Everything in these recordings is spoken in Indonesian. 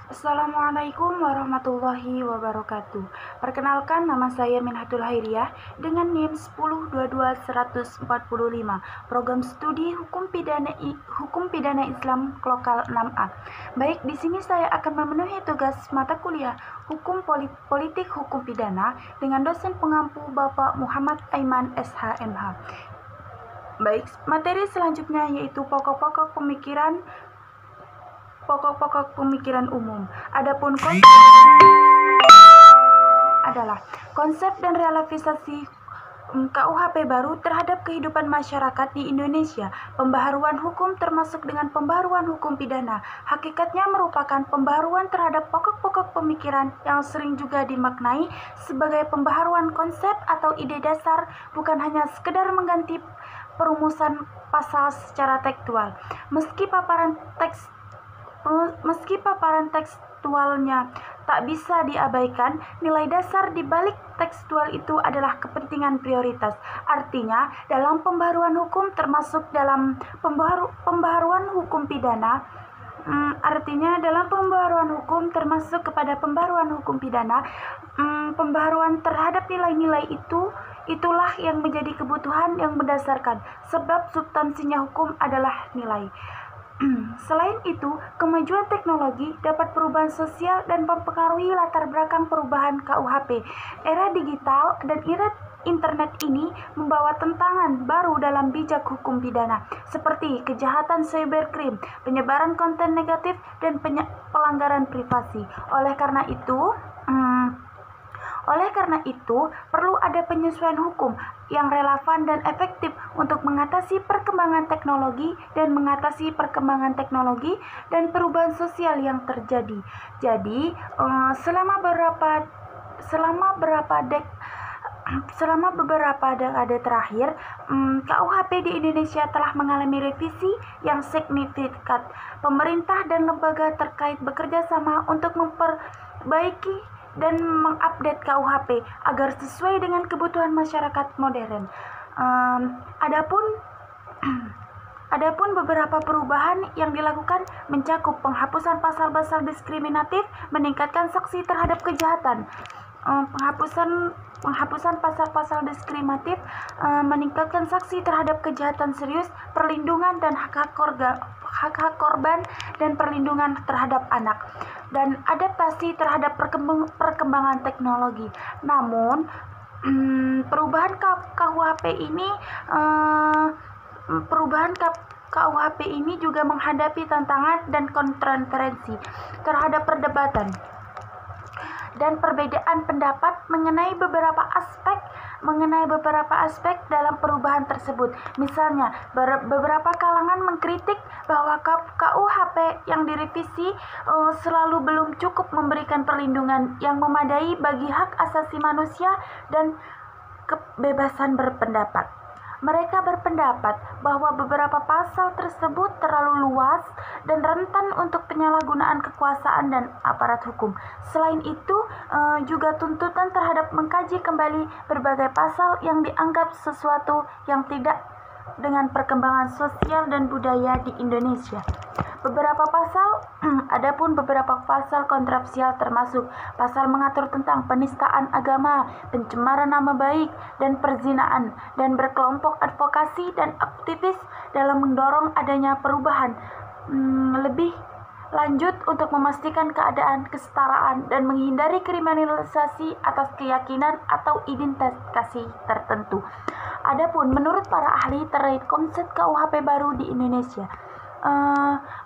Assalamualaikum warahmatullahi wabarakatuh. Perkenalkan, nama saya Minhatul Hairiyah dengan NIM 1022-145, Program Studi Hukum Pidana Islam Lokal 6A. Baik, di sini saya akan memenuhi tugas mata kuliah Politik Hukum Pidana dengan dosen pengampu Bapak Muhammad Aiman SHMH. Baik, materi selanjutnya yaitu pokok-pokok pemikiran umum. Adapun konsep adalah konsep dan realisasi KUHP baru terhadap kehidupan masyarakat di Indonesia. Pembaharuan hukum termasuk dengan pembaharuan hukum pidana. Hakikatnya merupakan pembaharuan terhadap pokok-pokok pemikiran yang sering juga dimaknai sebagai pembaharuan konsep atau ide dasar, bukan hanya sekedar mengganti perumusan pasal secara tekstual. Meski paparan tekstualnya tak bisa diabaikan, nilai dasar di balik tekstual itu adalah kepentingan prioritas. Artinya, dalam pembaharuan hukum termasuk dalam pembaharuan hukum pidana, pembaharuan terhadap nilai-nilai itulah yang menjadi kebutuhan yang mendasarkan, sebab substansinya hukum adalah nilai. Selain itu, kemajuan teknologi dapat perubahan sosial dan mempengaruhi latar belakang perubahan KUHP. Era digital dan era internet ini membawa tantangan baru dalam bijak hukum pidana, seperti kejahatan cybercrime, penyebaran konten negatif, dan pelanggaran privasi. Oleh karena itu, perlu ada penyesuaian hukum yang relevan dan efektif untuk mengatasi perkembangan teknologi dan perubahan sosial yang terjadi. Jadi, selama beberapa dekade terakhir, KUHP di Indonesia telah mengalami revisi yang signifikan. Pemerintah dan lembaga terkait bekerja sama untuk memperbaiki dan mengupdate KUHP agar sesuai dengan kebutuhan masyarakat modern. Adapun beberapa perubahan yang dilakukan mencakup penghapusan pasal-pasal diskriminatif, meningkatkan sanksi terhadap kejahatan, penghapusan pasal-pasal diskriminatif, meningkatkan sanksi terhadap kejahatan serius, perlindungan dan hak-hak korban dan perlindungan terhadap anak, dan adaptasi terhadap perkembangan teknologi. Namun, perubahan KUHP ini juga menghadapi tantangan dan kontroversi terhadap perdebatan dan perbedaan pendapat mengenai beberapa aspek dalam perubahan tersebut. Misalnya, beberapa kalangan mengkritik bahwa KUHP yang direvisi selalu belum cukup memberikan perlindungan yang memadai bagi hak asasi manusia dan kebebasan berpendapat. Mereka berpendapat bahwa beberapa pasal tersebut terlalu luas dan rentan untuk penyalahgunaan kekuasaan dan aparat hukum. Selain itu, juga tuntutan terhadap mengkaji kembali berbagai pasal yang dianggap sesuatu yang tidak dengan perkembangan sosial dan budaya di Indonesia. Adapun beberapa pasal kontroversial termasuk pasal mengatur tentang penistaan agama, pencemaran nama baik, dan perzinaan, dan berkelompok advokasi dan aktivis dalam mendorong adanya perubahan lebih lanjut untuk memastikan keadaan kesetaraan dan menghindari kriminalisasi atas keyakinan atau identifikasi tertentu. Adapun menurut para ahli terkait konsep KUHP baru di Indonesia,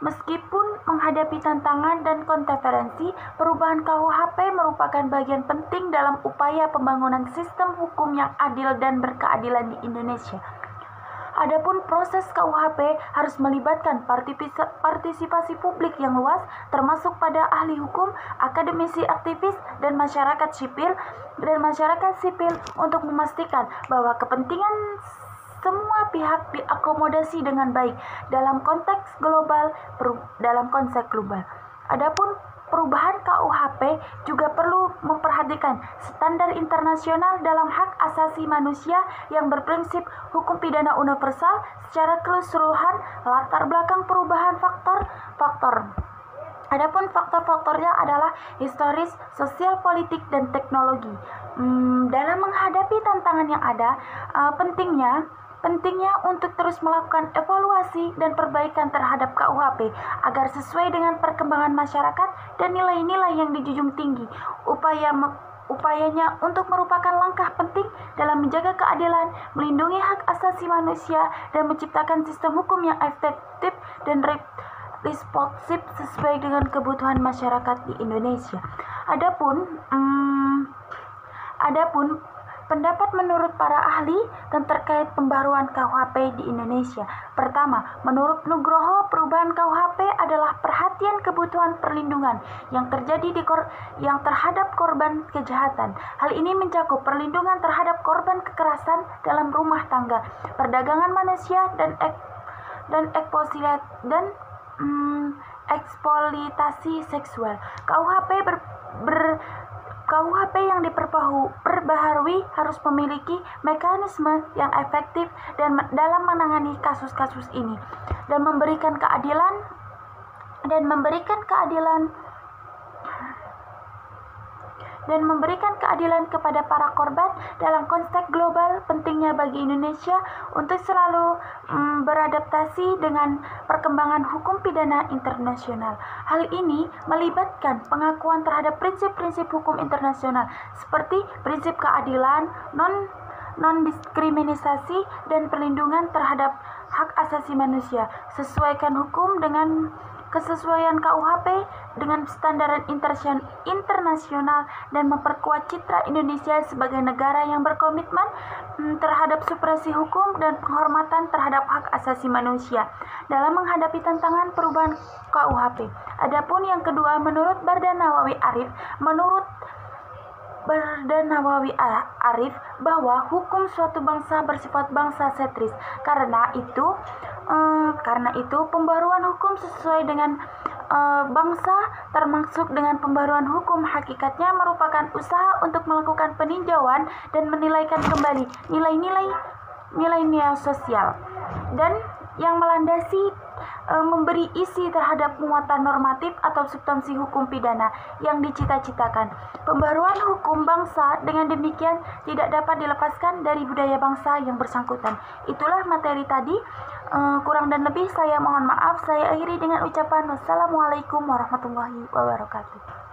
meskipun menghadapi tantangan dan kontroversi, perubahan KUHP merupakan bagian penting dalam upaya pembangunan sistem hukum yang adil dan berkeadilan di Indonesia. Adapun proses KUHP harus melibatkan partisipasi publik yang luas, termasuk pada ahli hukum, akademisi, aktivis, dan masyarakat sipil untuk memastikan bahwa kepentingan semua pihak diakomodasi dengan baik dalam konteks global. Adapun perubahan KUHP juga perlu memperhatikan standar internasional dalam hak asasi manusia yang berprinsip hukum pidana universal secara keseluruhan, latar belakang perubahan faktor Adapun faktor-faktornya adalah historis, sosial, politik, dan teknologi. Dalam menghadapi tantangan yang ada, pentingnya untuk terus melakukan evaluasi dan perbaikan terhadap KUHP agar sesuai dengan perkembangan masyarakat dan nilai-nilai yang dijunjung tinggi. Upayanya untuk merupakan langkah penting dalam menjaga keadilan, melindungi hak asasi manusia, dan menciptakan sistem hukum yang efektif dan responsif sesuai dengan kebutuhan masyarakat di Indonesia. Adapun pendapat menurut para ahli terkait pembaruan KUHP di Indonesia. Pertama, menurut Nugroho, perubahan KUHP adalah perhatian kebutuhan perlindungan yang terhadap korban kejahatan. Hal ini mencakup perlindungan terhadap korban kekerasan dalam rumah tangga, perdagangan manusia, dan eksploitasi seksual. KUHP yang diperbaharui harus memiliki mekanisme yang efektif dalam menangani kasus-kasus ini dan memberikan keadilan kepada para korban. Dalam konteks global, pentingnya bagi Indonesia untuk selalu beradaptasi dengan perkembangan hukum pidana internasional. Hal ini melibatkan pengakuan terhadap prinsip-prinsip hukum internasional seperti prinsip keadilan, non-diskriminasi, dan perlindungan terhadap hak asasi manusia. Kesesuaian KUHP dengan standar internasional dan memperkuat citra Indonesia sebagai negara yang berkomitmen terhadap supresi hukum dan penghormatan terhadap hak asasi manusia dalam menghadapi tantangan perubahan KUHP. Adapun yang kedua, menurut Bardanawawi Arif bahwa hukum suatu bangsa bersifat bangsa sentris. Karena itu pembaruan hukum sesuai dengan bangsa, termasuk dengan pembaruan hukum, hakikatnya merupakan usaha untuk melakukan peninjauan dan menilaikan kembali nilai-nilai sosial dan yang melandasi memberi isi terhadap muatan normatif atau substansi hukum pidana yang dicita-citakan. Pembaruan hukum bangsa dengan demikian tidak dapat dilepaskan dari budaya bangsa yang bersangkutan. Itulah materi tadi. Kurang dan lebih saya mohon maaf. Saya akhiri dengan ucapan wassalamualaikum warahmatullahi wabarakatuh.